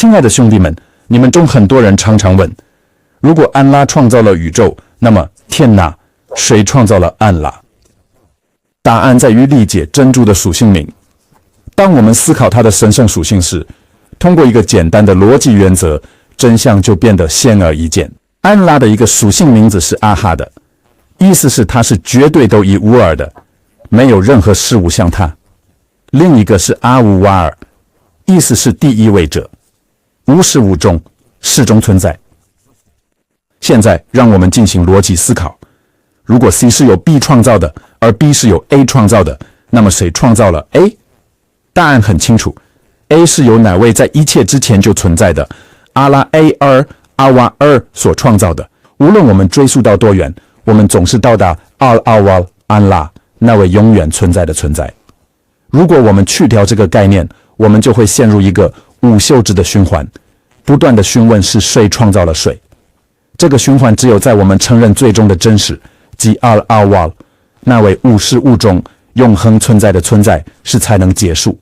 亲爱的兄弟们，你们中很多人常常问，如果安拉创造了宇宙，那么天哪，谁创造了安拉？答案在于理解珍珠的属性名。当我们思考它的神圣属性时，通过一个简单的逻辑原则，真相就变得显而易见。安拉的一个属性名字是阿哈的，意思是他是绝对独一无二的，没有任何事物像他。另一个是阿乌瓦尔，意思是第一位者，无始无终，始终存在。现在让我们进行逻辑思考，如果 C 是由 B 创造的，而 B 是由 A 创造的，那么谁创造了 A？ 答案很清楚， A 是由哪位在一切之前就存在的阿拉 A 尔阿瓦尔所创造的。无论我们追溯到多远，我们总是到达阿瓦安拉那位永远存在的存在。如果我们去掉这个概念，我们就会陷入一个无休止的循环，不断的询问是谁创造了谁。这个循环只有在我们承认最终的真实，即阿瓦那位无始无终永恒存在的存在时才能结束。